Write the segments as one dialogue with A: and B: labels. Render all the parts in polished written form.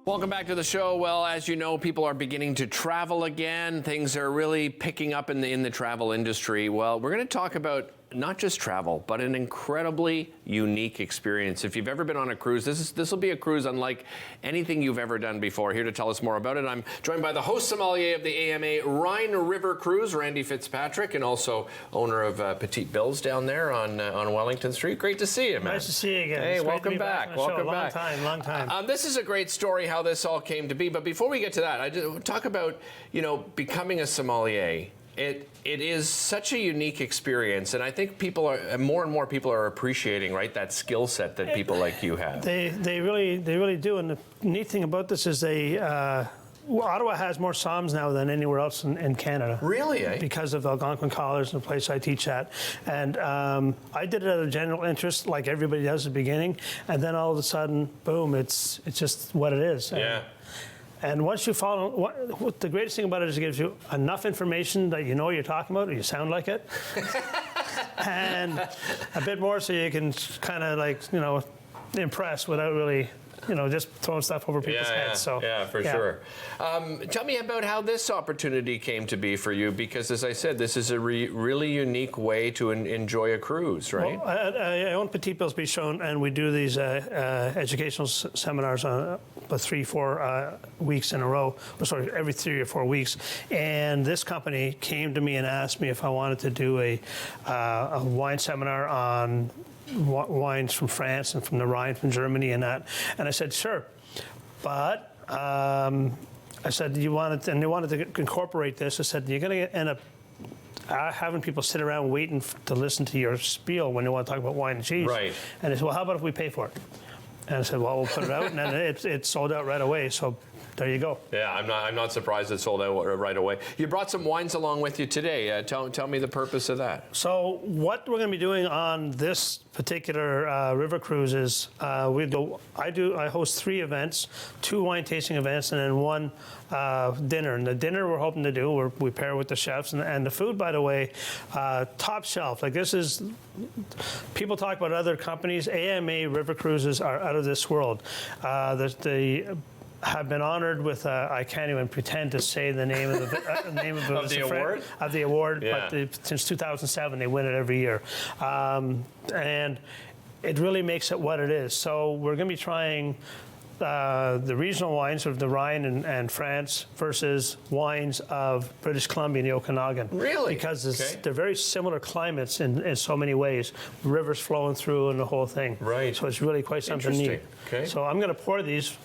A: Welcome back to the show. Well, as you know, people are beginning to travel again. Things are really picking up in the travel industry. Well, we're going to talk about not just travel, but an incredibly unique experience. If you've ever been on a cruise, this will be a cruise unlike anything you've ever done before. Here to tell us more about it, I'm joined by the Host Sommelier of the AMA Rhine RiverCruise, Randy Fitzpatrick, and also owner of Petite Bills down there on Wellington Street. Great to see you, man.
B: Nice to see you again.
A: Hey,
B: it's
A: welcome back.
B: Welcome back. Long time.
A: This is a great story how this all came to be. But before we get to that, I just talk about becoming a sommelier. It is such a unique experience, and I think more and more people are appreciating, right, that skill set that people like you have.
B: They really do. And the neat thing about this is Ottawa has more somms now than anywhere else in Canada.
A: Really, eh?
B: Because of Algonquin College and the place I teach at. And I did it out of general interest, like everybody does at the beginning, and then all of a sudden, boom! It's just what it is.
A: Yeah.
B: And once you follow, what the greatest thing about it is it gives you enough information that you know what you're talking about, or you sound like it, and a bit more so you can kind of impress without really, just throwing stuff over people's heads. So
A: yeah, for sure. Tell me about how this opportunity came to be for you, because as I said, this is a really unique way to enjoy a cruise, right?
B: Well, I own Petite Bills Beach Show, and we do these educational seminars on about 3-4 weeks in a row, every 3 or 4 weeks. And this company came to me and asked me if I wanted to do a wine seminar on wines from France and from the Rhine, from Germany and that. And I said, sure. But I said, they wanted to incorporate this. I said, you're going to end up having people sit around waiting to listen to your spiel when they want to talk about wine and cheese.
A: Right.
B: And they said, well, how about if we pay for it? And I said, well, we'll put it out. And then it sold out right away. So there you go.
A: Yeah, I'm not surprised it sold out right away. You brought some wines along with you today. Tell me the purpose of that.
B: So what we're going to be doing on this particular river cruise is I host 3 events, 2 wine tasting events, and then 1 dinner. And the dinner we're hoping to do, we pair with the chefs, and the food, by the way, top shelf. Like, this is, people talk about other companies. AMA RiverCruises are out of this world. They have been honored with I can't even pretend to say the name of the name of the award.
A: Yeah.
B: But since 2007 they win it every year, and it really makes it what it is. So we're going to be trying the regional wines of the Rhine and France versus wines of British Columbia and the Okanagan.
A: Really?
B: Because they're very similar climates in so many ways. Rivers flowing through and the whole thing.
A: Right.
B: So it's really quite something neat.
A: Okay.
B: So I'm going to pour these.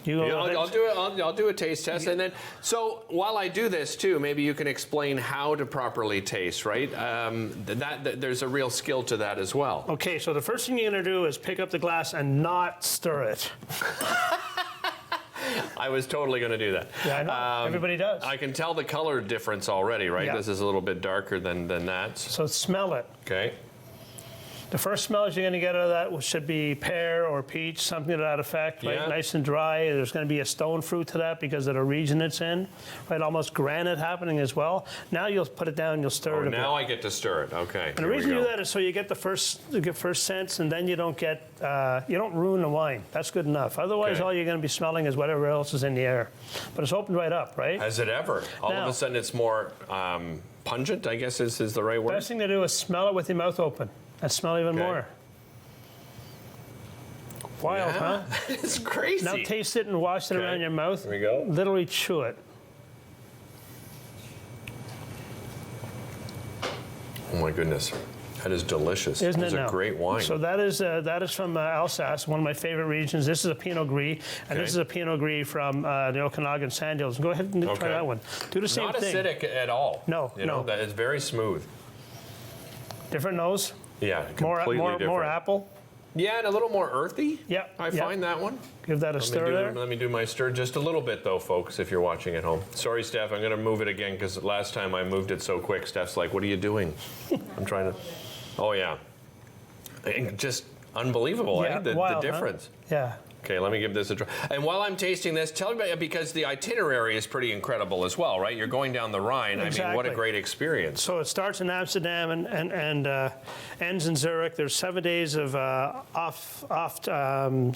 A: I'll do a taste test, and then so while I do this too, maybe you can explain how to properly taste. Right. There's a real skill to that as well.
B: Okay. So the first thing you're going to do is pick up the glass and not stir it.
A: I was totally going to do that.
B: Yeah, I know. Everybody does.
A: I can tell the color difference already, right?
B: Yeah.
A: This is a little bit darker than that.
B: So smell it.
A: Okay.
B: The first smells you're going to get out of that should be pear or peach, something to that effect, right?
A: Yeah.
B: Nice and dry. There's going to be a stone fruit to that because of the region it's in, right? Almost granite happening as well. Now you'll put it down, you'll stir it a bit.
A: Now I get to stir it. Okay.
B: And the reason you do that is so you get the first sense, and then you don't ruin the wine. That's good enough. Otherwise, all you're going to be smelling is whatever else is in the air. But it's opened right up, right?
A: Has it ever? All of a sudden, it's more pungent, I guess is the right word.
B: Best thing to do is smell it with your mouth open. And smell even more. Wild, huh?
A: It's crazy.
B: Now taste it and wash it around your mouth.
A: Here we go.
B: Literally chew it.
A: Oh my goodness. That is delicious.
B: Isn't it?
A: It's a great wine.
B: So that is from Alsace, one of my favorite regions. This is a Pinot Gris, and this is a Pinot Gris from the Okanagan Sand Hills. Go ahead and try that one. Do the same thing.
A: Not acidic at all.
B: No, no.
A: That is very smooth.
B: Different nose.
A: Yeah, completely different.
B: More apple.
A: Yeah, and a little more earthy.
B: Yeah.
A: I find that one.
B: Give that a stir there.
A: Let me do my stir just a little bit, though, folks, if you're watching at home. Sorry, Steph, I'm going to move it again because last time I moved it so quick. Steph's like, what are you doing? I'm trying to... Oh, yeah. And just Unbelievable,
B: Yeah,
A: eh? The
B: wild, huh?
A: difference.
B: Yeah.
A: Okay, let me give this a try. And while I'm tasting this, tell me about it, because the itinerary is pretty incredible as well, right? You're going down the Rhine.
B: Exactly.
A: I mean, what a great experience.
B: So it starts in Amsterdam and ends in Zurich. There's 7 days of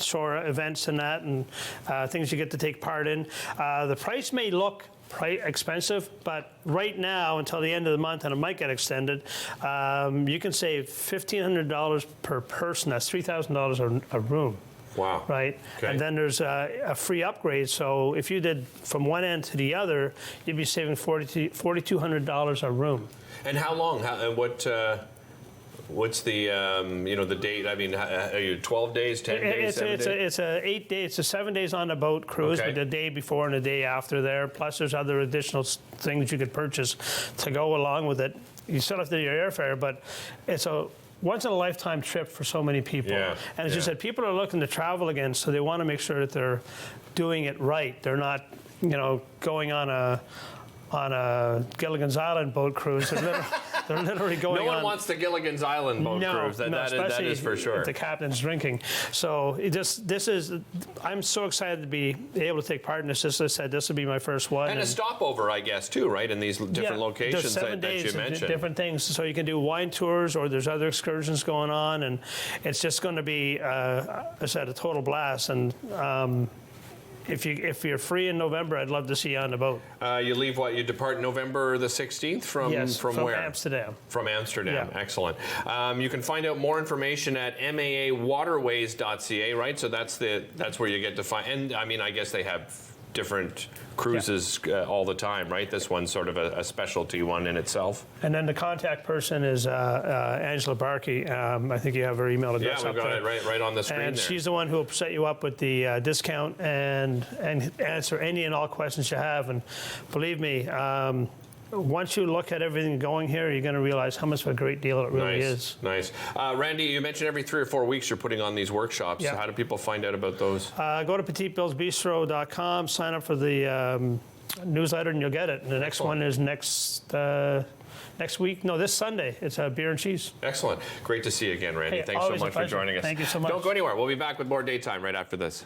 B: shore events and that, and things you get to take part in. The price may look expensive, but right now until the end of the month, and it might get extended, you can save $1,500 per person. That's $3,000 a room.
A: Wow.
B: Right?
A: Okay.
B: And then there's a free upgrade. So if you did from one end to the other, you'd be saving $4,200 a room.
A: And how long? What's the the date? I mean, are you 12 days, 10 days, 7 days?
B: It's a 8 day. It's a 7 days on the boat cruise,
A: Okay.
B: with the day before and the day after there. Plus, there's other additional things you could purchase to go along with it. You still have to do your airfare, but it's a once-in-a-lifetime trip for so many people.
A: Yeah,
B: And as you said, people are looking to travel again, so they want to make sure that they're doing it right. They're not, going on a Gilligan's Island boat cruise. They're literally going on.
A: No one wants the Gilligan's Island boat cruise. That is for sure.
B: If the captain's drinking. So I'm so excited to be able to take part in this. As I said, this will be my first one.
A: And a stopover, I guess, too, right? In these different locations
B: there's 7
A: that
B: days
A: you
B: of
A: mentioned.
B: different things. So you can do wine tours, or there's other excursions going on, and it's just going to be, as I said, a total blast. And if you're free in November, I'd love to see you on the boat.
A: You leave you depart November the 16th from where?
B: Amsterdam.
A: From Amsterdam.
B: Yeah.
A: Excellent. You can find out more information at maawaterways.ca, right? So that's where you get to find. And I mean, I guess they have different cruises all the time, right? This one's sort of a specialty one in itself.
B: And then the contact person is Angela Barkey. I think you have her email address.
A: Yeah, we've got it right on the screen
B: and
A: there.
B: she's the one who will set you up with the discount and answer any and all questions you have. And believe me, once you look at everything going here, you're going to realize how much of a great deal it really is.
A: Nice. Randy, you mentioned every 3 or 4 weeks you're putting on these workshops.
B: Yeah.
A: How do people find out about those?
B: Go to petitebillsbistro.com, sign up for the newsletter, and you'll get it. And the next one is next week. No, this Sunday. It's beer and cheese.
A: Excellent. Great to see you again, Randy.
B: Hey,
A: Thanks so
B: always a
A: much for
B: pleasure.
A: joining us.
B: Thank you so much.
A: Don't go anywhere. We'll be back with more Daytime right after this.